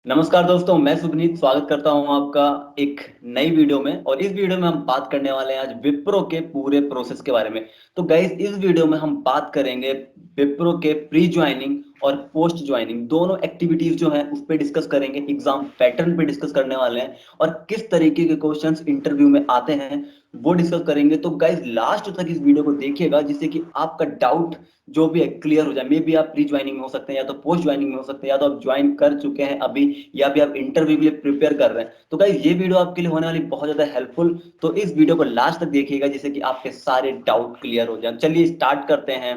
नमस्कार दोस्तों, मैं सुबनीत स्वागत करता हूं आपका एक नई वीडियो में। और इस वीडियो में हम बात करने वाले हैं आज विप्रो के पूरे प्रोसेस के बारे में। तो गाइस, इस वीडियो में हम बात करेंगे विप्रो के प्री ज्वाइनिंग और पोस्ट ज्वाइनिंग दोनों एक्टिविटीज जो हैं उस पे डिस्कस करेंगे। एग्जाम पैटर्न पे डिस्कस करने वाले हैं और किस तरीके के क्वेश्चंस इंटरव्यू में आते हैं वो डिस्कस करेंगे। तो गाइस, लास्ट तक इस वीडियो को देखिएगा जिससे कि आपका डाउट जो भी है क्लियर हो जाए। मे बी आप प्री ज्वाइनिंग में हो सकते हैं, या तो पोस्ट ज्वाइनिंग में हो सकते हैं, या तो आप ज्वाइन कर चुके हैं अभी, या फिर आप इंटरव्यू के लिए प्रिपेयर कर रहे हैं। तो गाइस, ये वीडियो आपके लिए होने वाली बहुत ज्यादा हेल्पफुल। तो इस वीडियो को लास्ट तक देखिएगा जिससे कि आपके सारे डाउट क्लियर हो जाए। चलिए स्टार्ट करते हैं।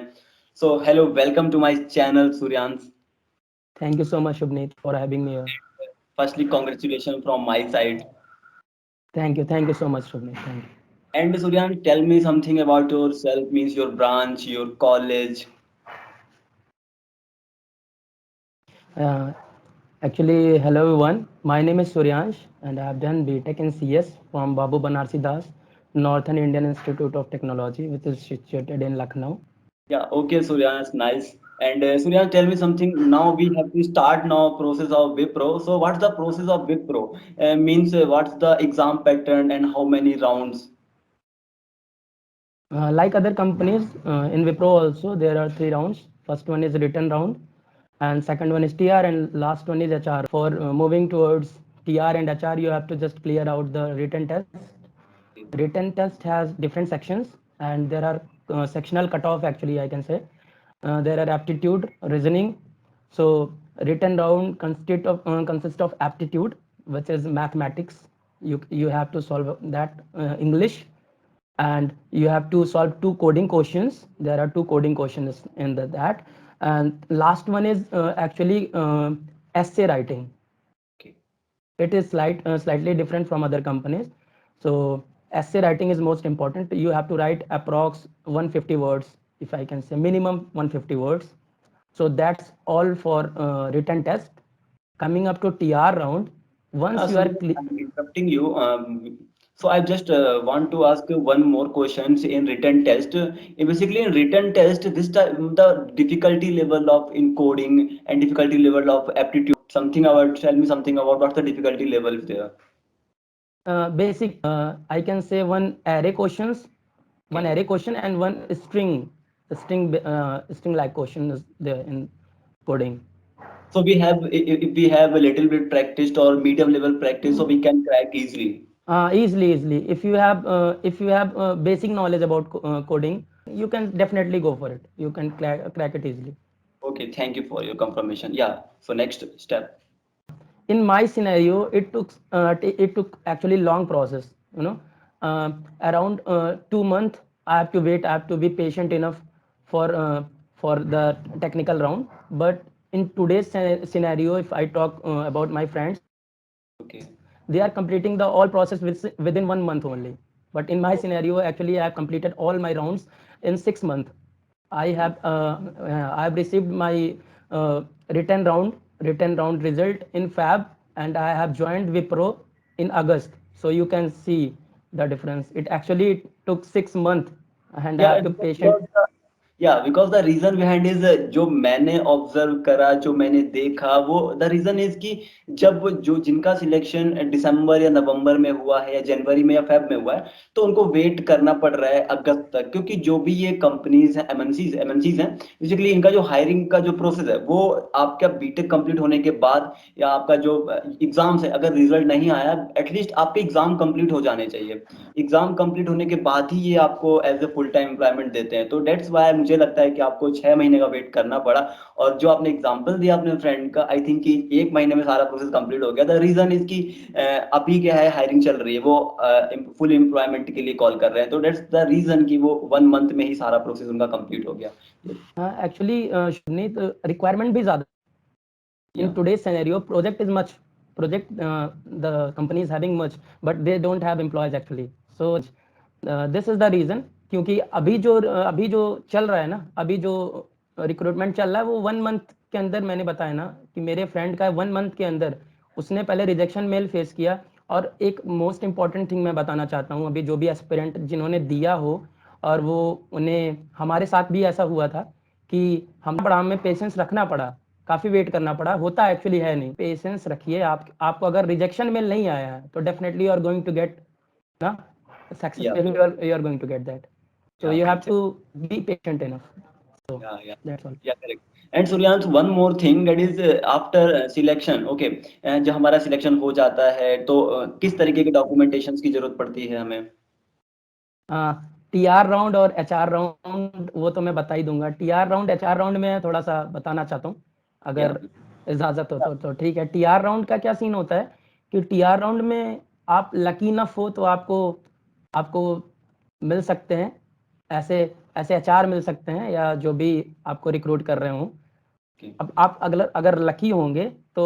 So hello, welcome to my channel Suryansh. Thank you so much, Shubneet, for having me here. Firstly congratulation from my side. Thank you so much, Shubneet. Thank and Suryansh, tell me something about yourself, means your branch, your college. you. Hello everyone. My name is Suryansh, and I have done BTech in CS from Babu Banarsi Das, Northern Indian Institute of Technology, which is situated in Lucknow. Yeah, okay, Suryansh, nice. And Suryansh, tell me something. Now we have to start now process of Wipro. So what's the process of Wipro? Means what's the exam pattern and how many rounds? Like other companies, in Wipro also there are 3 rounds. First one is written round, and second one is TR, and last one is HR. For moving towards TR and HR, you have to just clear out the written test. Written test has different sections, and there are sectional cutoff, actually I can say. There are aptitude, reasoning. So written round consists of aptitude, which is mathematics. You have to solve that. English, and you have to solve 2 coding questions. There are 2 coding questions in that. And last one is actually essay writing. Okay. It is slightly different from other companies. So essay writing is most important. You have to write approx 150 words, if I can say, minimum 150 words. So that's all for written test. Coming up to TR round, once you are Suryansh, I'm interrupting you. So I just want to ask you one more questions in written test. Basically, in written test, this time the difficulty level of encoding and difficulty level of aptitude. Something about, tell me something about what's the difficulty level there. basic, I can say one Okay. array question and one string like question is there in coding. So we have, if we have a little bit practiced or medium level practice, so we can crack easily. Easily. If you have basic knowledge about coding, you can definitely go for it. You can crack it easily. Okay, thank you for your confirmation. Yeah. So next step. In my scenario, it took actually long process. You know, around 2 months. I have to wait. I have to be patient enough for uh, for the technical round. But in today's scenario, if I talk about my friends, Okay. they are completing the all process within 1 month only. But in my scenario, actually I have completed all my rounds in 6 months. I have received my uh, written round result in Fab, and I have joined Wipro in August. So you can see the difference. It actually took 6 months, and I Yeah, have to patient. Because the reason behind is, जो मैंने observe करा, जो मैंने देखा, वो the reason is कि जब जो जिनका सिलेक्शन दिसंबर या नवंबर में हुआ है, या जनवरी में या फेब में हुआ है, तो उनको वेट करना पड़ रहा है अगस्त तक। क्योंकि जो भी ये कंपनीज हैं, एमएनसीज हैं, बेसिकली इनका जो हायरिंग का जो प्रोसेस है वो आपका बीटेक कंप्लीट होने के बाद, या आपका जो एग्जाम्स है, अगर रिजल्ट नहीं आया, एटलीस्ट आपके एग्जाम कंप्लीट हो जाने चाहिए। एग्जाम कंप्लीट होने के बाद ही ये आपको as a full time employment देते हैं। तो डेट्स वाई मुझे लगता है कि आपको 6 महीने का वेट करना पड़ा। और जो आपने एग्जाम्पल दिया अपने फ्रेंड का, आई थिंक कि 1 महीने में सारा प्रोसेस कंप्लीट हो गया। द रीजन इज कि अभी क्या है, हायरिंग चल रही है, वो फुल एम्प्लॉयमेंट के लिए कॉल कर रहे हैं। तो डेट्स द रीजन कि वो 1 मंथ में ही सारा प्रोसेस उनका कंप्लीट हो गया। Actually, Shubneet, requirement भी ज़्यादा. In या today's scenario, project the company is having much, but they don't have employees actually. So this is the reason. क्योंकि अभी जो चल रहा है ना, अभी जो रिक्रूटमेंट चल रहा है वो 1 मंथ के अंदर, मैंने बताया ना कि मेरे फ्रेंड का 1 मंथ के अंदर उसने पहले रिजेक्शन मेल फेस किया. और एक मोस्ट इंपॉर्टेंट थिंग मैं बताना चाहता हूँ, अभी जो भी एस्पिरेंट जिन्होंने दिया हो, और वो उन्हें, हमारे साथ भी ऐसा हुआ था कि हम पड़ा, हमें पेशेंस रखना पड़ा. काफ़ी वेट करना पड़ा, होता एक्चुअली है नहीं। पेशेंस रखिए, आपको अगर रिजेक्शन मेल नहीं आया है तो definitely you are going to get ना success Yeah. Mail, you are going to get that. So Yeah. you have to be patient enough. So Yeah. that's all. Yeah, correct. And Suryansh, one more thing that is after selection, okay, जब हमारा selection हो जाता है तो किस तरीके के documentations की जरूरत पड़ती है हमें? टीआर राउंड और एचआर राउंड वो तो मैं बता ही दूंगा। टीआर राउंड एचआर राउंड में थोड़ा सा बताना चाहता हूँ, या अगर इजाजत हो तो ठीक है। टीआर राउंड का क्या सीन होता है कि टीआर राउंड में आप लकी इनफ हो तो आपको आपको मिल सकते हैं ऐसे ऐसे एचआर मिल सकते हैं, या जो भी आपको रिक्रूट कर रहे हों। अब आप अगर लकी होंगे तो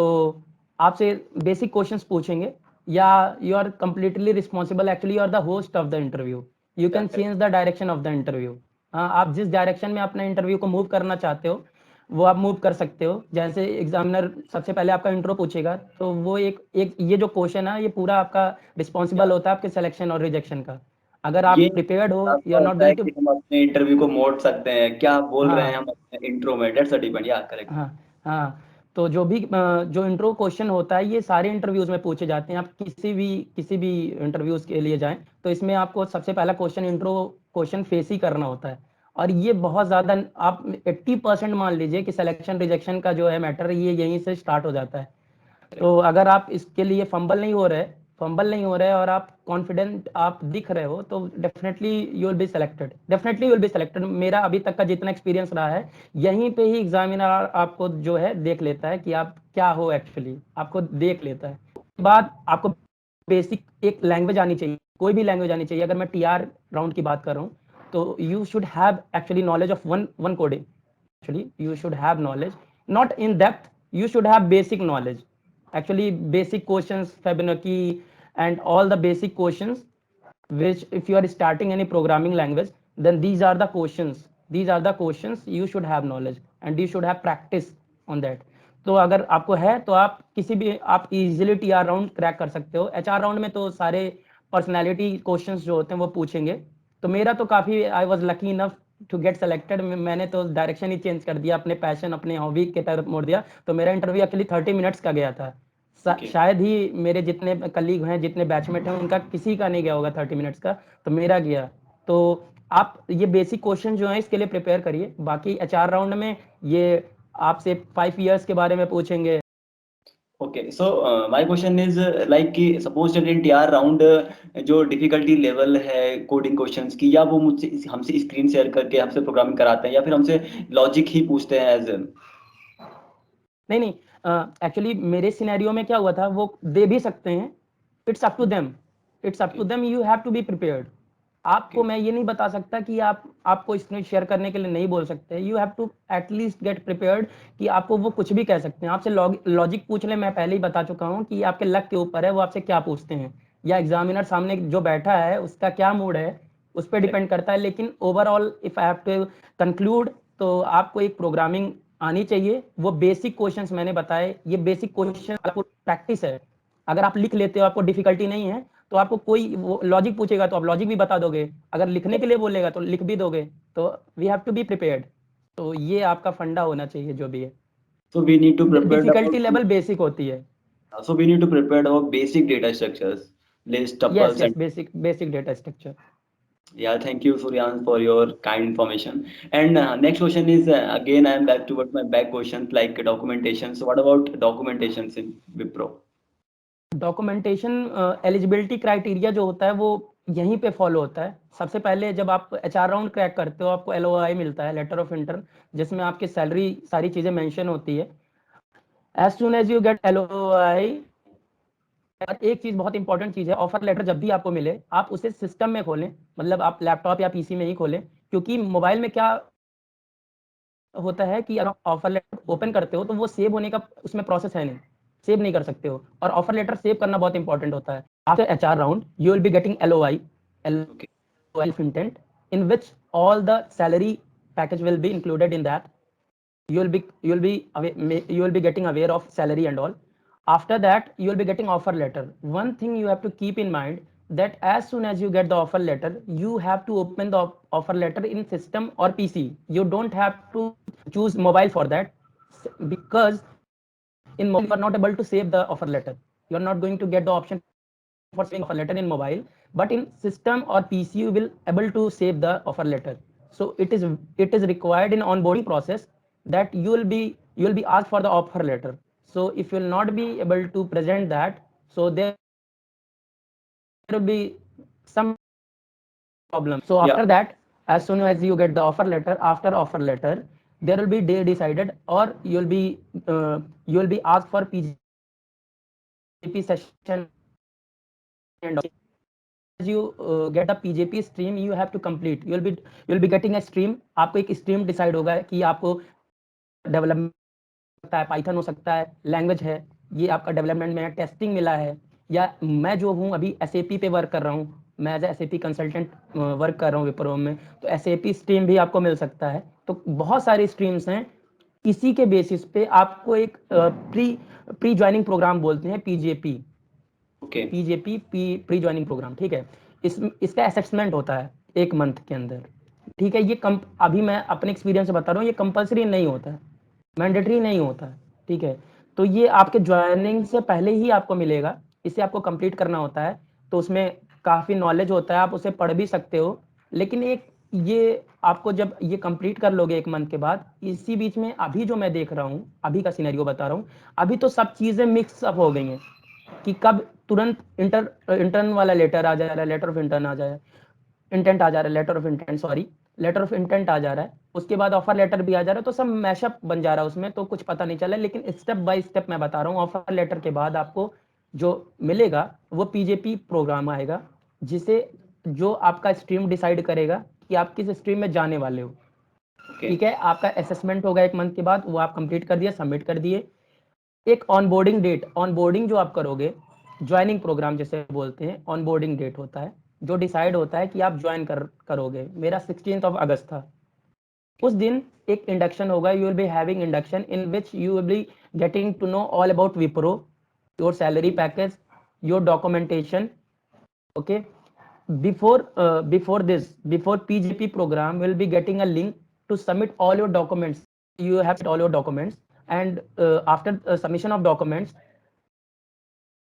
आपसे बेसिक क्वेश्चंस पूछेंगे, या you are completely responsible, actually you are the host of the interview, you can change the direction of the interview. हाँ, आप जिस डायरेक्शन में अपना इंटरव्यू को मूव करना चाहते हो वो आप मूव कर सकते हो। जैसे एग्जामिनर सबसे पहले आपका इंट्रो पूछेगा तो वो एक ये जो क्वेश्चन है ये पूरा आपका रिस्पॉन्सिबल होता है आपके सिलेक्शन और रिजेक्शन का। अगर आप ये प्रिपेयर्ड हो, यू आपका आर नॉट होता है गोइंग टू। कि हम अपने इंटरव्यू को मोड़ सकते हैं, क्या बोल रहे हैं हाँ हम अपने इंट्रो में, दैट्स अ डिपेंड, या करेक्ट। हाँ हाँ, तो जो इंट्रो क्वेश्चन होता है ये सारे इंटरव्यूज में पूछे जाते हैं। आप किसी भी इंटरव्यूज के लिए जाएं तो इसमें आपको सबसे पहला क्वेश्चन इंट्रो क्वेश्चन फेस ही करना होता है। और ये बहुत ज़्यादा, आप 80% मान लीजिए कि सिलेक्शन रिजेक्शन का जो है मैटर ये यहीं से स्टार्ट हो जाता है। तो अगर आप इसके लिए फंबल नहीं हो रहे और आप कॉन्फिडेंट आप दिख रहे हो तो definitely you will be selected. मेरा अभी तक का जितना एक्सपीरियंस रहा है, यहीं पे ही एग्जामिनर आपको जो है देख लेता है कि आप क्या हो, एक्चुअली आपको देख लेता है। बाद आपको बेसिक एक लैंग्वेज आनी चाहिए, कोई भी लैंग्वेज आनी चाहिए। अगर मैं टीआर राउंड की बात कर रहा हूँ तो you should have actually knowledge of one coding. Actually you should have knowledge, not in depth, you should have basic knowledge. Actually basic questions, Fibonacci and all the basic questions, which if you are starting any programming language, then these are the questions you should have knowledge and you should have practice on that. तो अगर आपको है तो आप किसी भी आप easily TR round crack कर सकते हो। एचआर राउंड में तो सारे पर्सनालिटी क्वेश्चंस जो होते हैं वो पूछेंगे। तो मेरा तो काफ़ी, I was lucky enough to get selected. मैंने तो डायरेक्शन ही चेंज कर दिया, अपने पैशन अपने हॉबी की तरफ मोड़ दिया। तो मेरा इंटरव्यू एक्चुअली 30 मिनट्स का गया था। शायद ही मेरे जितने कलीग हैं, जितने बैचमेट हैं, उनका किसी का नहीं गया होगा 30 मिनट्स का, तो मेरा गया। तो आप ये बेसिक क्वेश्चन जो है इसके लिए प्रिपेयर करिए। बाकी एचआर राउंड में ये आपसे 5 इयर्स के बारे में पूछेंगे। Okay, so my question is like कि suppose that in TR round जो डिफिकल्टी लेवल है कोडिंग क्वेश्चंस की, या वो मुझसे हमसे स्क्रीन शेयर करके हमसे प्रोग्रामिंग कराते हैं, या फिर हमसे लॉजिक ही पूछते हैं एज। नहीं नहीं, एक्चुअली मेरे सिनेरियो में क्या हुआ था, वो दे भी सकते हैं। It's up to them, you have to be prepared. आपको मैं ये नहीं बता सकता कि आपको इसमें शेयर करने के लिए नहीं बोल सकते। You have to at least get prepared कि आपको वो कुछ भी कह सकते हैं। आपसे लॉजिक पूछ ले, मैं पहले ही बता चुका हूँ कि आपके लक के ऊपर है वो आपसे क्या पूछते हैं, या एग्जामिनर सामने जो बैठा है उसका क्या मूड है उस पर डिपेंड करता है। लेकिन overall if I have to conclude, तो आपको एक प्रोग्रामिंग आनी चाहिए। वो बेसिक क्वेश्चंस मैंने बताए, ये बेसिक क्वेश्चन आपको प्रैक्टिस है। अगर आप लिख लेते हो, आपको डिफिकल्टी नहीं है, तो आपको कोई वो लॉजिक पूछेगा तो आप लॉजिक भी बता दोगे, अगर लिखने के लिए बोलेगा तो लिख भी दोगे। तो we have to be prepared. तो ये आपका फंडा होना चाहिए जो भी है। So we need to prepare difficulty about level basic होती है। so we need to prepare about basic data structures, list yes tuples yes, and basic data structure. yeah, thank you Suryan for your kind information. And next question is again I am back towards my back questions like documentation. So what about documentations in Wipro? Documentation eligibility criteria जो होता है वो यहीं पे follow होता है। सबसे पहले जब आप एचआर राउंड क्रैक करते हो आपको एलओआई मिलता है, लेटर ऑफ इंटर्न, जिसमें आपकी सैलरी सारी चीज़ें मेंशन होती है। As soon as you get LOI, और एक चीज़ बहुत इंपॉर्टेंट चीज़ है, ऑफर लेटर जब भी आपको मिले आप उसे सिस्टम में खोलें, मतलब आप लैपटॉप या पीसी में ही खोलें। क्योंकि मोबाइल में क्या होता है कि अगर ऑफर लेटर ओपन करते हो तो वो सेव होने का उसमें प्रोसेस है नहीं, सेव नहीं कर सकते हो। और ऑफर लेटर सेव करना बहुत इंपॉर्टेंट होता है। After HR round you will be getting LOI, Okay. LOI of intent, in which all the salary package will be included in that. You will be getting aware of salary and all. After that you will be getting offer letter. One thing you have to keep in mind, that as soon as you get the offer letter you have to open the offer letter in system or PC. You don't have to choose mobile for that. because in mobile you are not able to save the offer letter. You are not going to get the option for saving offer letter in mobile, but in system or PC you will able to save the offer letter. So it is required in onboarding process that you will be asked for the offer letter. So if you will not be able to present that, so there will be some problem. So after that, as soon as you get the offer letter, after offer letter, there will be day decided, or you will be asked for PGP session. And as you get the PGP stream, you have to complete. You will be getting a stream. आपको एक stream decide होगा कि आपको development सकता है, Python हो सकता है, लैंग्वेज है, ये आपका डेवलपमेंट में टेस्टिंग मिला है, या मैं जो हूँ अभी SAP पे वर्क कर रहा हूँ, मैं एज SAP कंसल्टेंट वर्क कर रहा हूँ विप्रो में, तो SAP स्ट्रीम भी आपको मिल सकता है। तो बहुत सारी स्ट्रीम्स हैं, इसी के बेसिस पे आपको एक प्री ज्वाइनिंग प्रोग्राम बोलते हैं, PJP, PJP pre joining program, ठीक है। इसका असेसमेंट होता है 1 मंथ के अंदर, ठीक है। ये अभी मैं अपने एक्सपीरियंस से बता रहा हूँ, ये कंपल्सरी नहीं होता है, मैंडेटरी नहीं होता है, ठीक है। तो ये आपके ज्वाइनिंग से पहले ही आपको मिलेगा, इसे आपको कंप्लीट करना होता है। तो उसमें काफ़ी नॉलेज होता है, आप उसे पढ़ भी सकते हो, लेकिन एक ये आपको जब ये कंप्लीट कर लोगे 1 मंथ के बाद, इसी बीच में अभी जो मैं देख रहा हूँ, अभी का सिनेरियो बता रहा हूँ, अभी तो सब चीज़ें मिक्स अप हो गई हैं कि कब तुरंत इंटर्न वाला लेटर आ जा रहा है, लेटर ऑफ इंटर्न आ जाए, इंटेंट आ जा रहा है, letter of intent, sorry, letter of intent आ जा रहा है, उसके बाद ऑफर लेटर भी आ जा रहा है, तो सब मैशअप बन जा रहा है उसमें, तो कुछ पता नहीं चला। लेकिन स्टेप बाय स्टेप मैं बता रहा हूँ, ऑफर लेटर के बाद आपको जो मिलेगा वो PJP प्रोग्राम आएगा, जिसे जो आपका स्ट्रीम डिसाइड करेगा कि आप किस स्ट्रीम में जाने वाले हो, ठीक है। आपका असेसमेंट होगा 1 मंथ के बाद, वो आप कंप्लीट कर दिए, सबमिट कर दिए। एक ऑनबोर्डिंग डेट, ऑनबोर्डिंग जो आप करोगे, ज्वाइनिंग प्रोग्राम जिसे बोलते हैं, ऑनबोर्डिंग डेट होता है जो डिसाइड होता है कि आप ज्वाइन करोगे। मेरा 16 अगस्त था। उस दिन एक इंडक्शन होगा, you will be having induction in which you will be getting to know all about Wipro, your salary package, your documentation, okay. Before PGP program, will be getting a link to submit all your documents. You have to submit all your documents, and after submission of documents,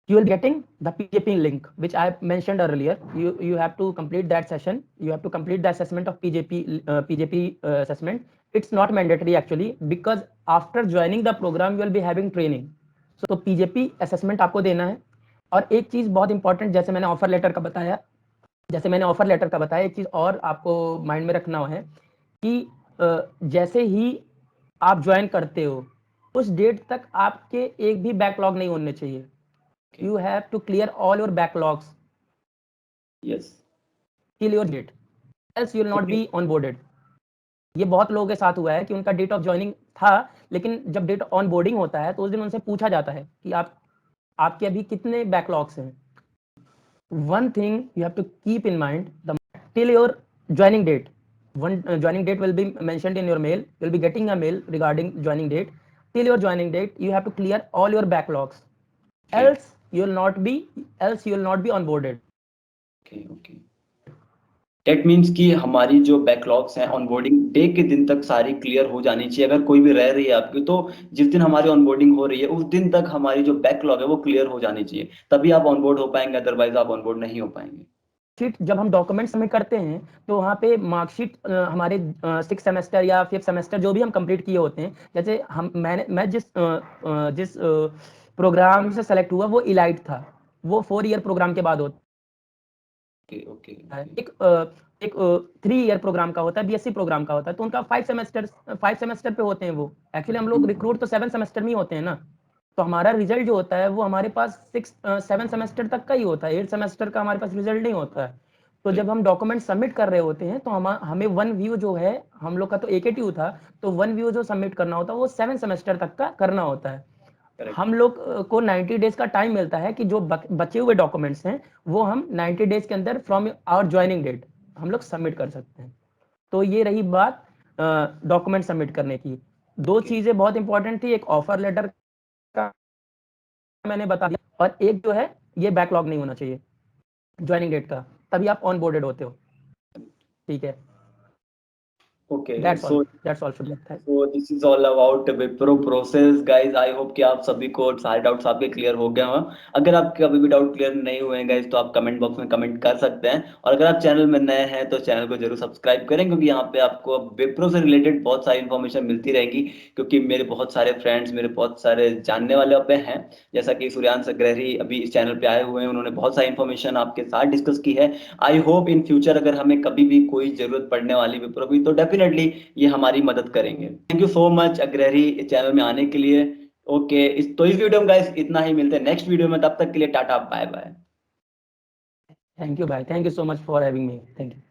you will be getting the PGP link, which I mentioned earlier. You have to complete that session. You have to complete the assessment of PGP assessment. It's not mandatory actually, because after joining the program, you will be having training. So PGP assessment आपको देना है। और एक चीज बहुत important, जैसे मैंने offer letter का बताया, एक चीज और आपको माइंड में रखना है कि जैसे ही आप ज्वाइन करते हो, उस डेट तक आपके एक भी बैकलॉग नहीं होने चाहिए। You have to clear all your backlogs. Yes. Till your date, else you will not be onboarded. ये बहुत लोगों के साथ हुआ है कि उनका डेट ऑफ ज्वाइनिंग था, लेकिन जब डेट ऑन बोर्डिंग होता है तो उस दिन उनसे पूछा जाता है कि आपके अभी कितने बैकलॉग्स हैं। One thing you have to keep in mind, till your joining date, joining date will be mentioned in your mail. You will be getting a mail regarding joining date. Till your joining date, you have to clear all your backlogs. Else you will not be onboarded. Okay. That means कि हमारी जो backlogs हैं onboarding day के दिन तक सारी clear हो जानी चाहिए। अगर कोई भी रह रही है आपकी, तो जिस दिन हमारी ऑनबोर्डिंग हो रही है उस दिन तक हमारी जो बैकलॉग है वो क्लियर हो जानी चाहिए, तभी आप ऑनबोर्ड हो पाएंगे, अदरवाइज आप ऑनबोर्ड नहीं हो पाएंगे। शीट जब हम डॉक्यूमेंट सबमिट करते हैं तो वहाँ पे मार्कशीट हमारे 6 सेमेस्टर या 5th सेमेस्टर जो भी हम कंप्लीट किए होते हैं, जैसे मैं जिस प्रोग्राम से सेलेक्ट हुआ वो इलाइट था, वो 4 ईयर प्रोग्राम के बाद होता है। एक 3 ईयर प्रोग्राम का होता है, BSc प्रोग्राम का होता है, तो उनका 5 सेमेस्टर पे होते हैं वो। एक्चुअली हम लोग रिक्रूट तो 7 सेमेस्टर में ही होते हैं ना, तो हमारा रिजल्ट जो होता है वो हमारे पास 7 सेमेस्टर तक का ही होता है, 8 सेमेस्टर का हमारे पास रिजल्ट नहीं होता है। तो जब हम डॉक्यूमेंट सबमिट कर रहे होते हैं तो हमें 1 व्यू जो है, हम लोग का तो AKTU था, तो 1 व्यू जो सबमिट करना होता है वो 7 सेमेस्टर तक का करना होता है। हम लोग को 90 डेज का टाइम मिलता है कि जो बचे हुए डॉक्यूमेंट्स हैं वो हम 90 डेज के अंदर फ्रॉम आवर ज्वाइनिंग डेट हम लोग सबमिट कर सकते हैं। तो ये रही बात डॉक्यूमेंट सबमिट करने की। 2 चीजें बहुत इंपॉर्टेंट थी, एक ऑफर लेटर का मैंने बता दिया, और एक जो है ये बैकलॉग नहीं होना चाहिए ज्वाइनिंग डेट का, तभी आप ऑन बोर्डेड होते हो, ठीक है। Okay That's all. So That's all for that time. So this is all about Wipro process, guys. I hope कि आप सभी को सारे डाउट्स आपके क्लियर हो गए हों। अगर आपके अभी भी डाउट क्लियर नहीं हुए हैं गाइस, तो आप कमेंट बॉक्स में कमेंट कर सकते हैं। और अगर आप चैनल में नए हैं तो चैनल को जरूर सब्सक्राइब करें, क्योंकि यहाँ पे आपको विप्रो से रिलेटेड बहुत सारी इन्फॉर्मेशन मिलती रहेगी। क्योंकि मेरे बहुत सारे फ्रेंड्स, मेरे बहुत सारे जानने वाले पे हैं, जैसा कि सूर्यांश अग्रहरी अभी इस चैनल पे आए हुए हैं, उन्होंने बहुत सारी इन्फॉर्मेशन आपके साथ डिस्कस की है। आई होप इन फ्यूचर अगर हमें कभी भी कोई जरूरत पड़ने वाली विप्रो की, तो डेफिनेटली ये हमारी मदद करेंगे। Thank you so much Agrahari channel में आने के लिए। ओके, इस वीडियो में गाइस इतना ही, मिलते हैं नेक्स्ट वीडियो में, तब तक के लिए tata bye bye. Thank you, bye. Thank you so much for having me. Thank you.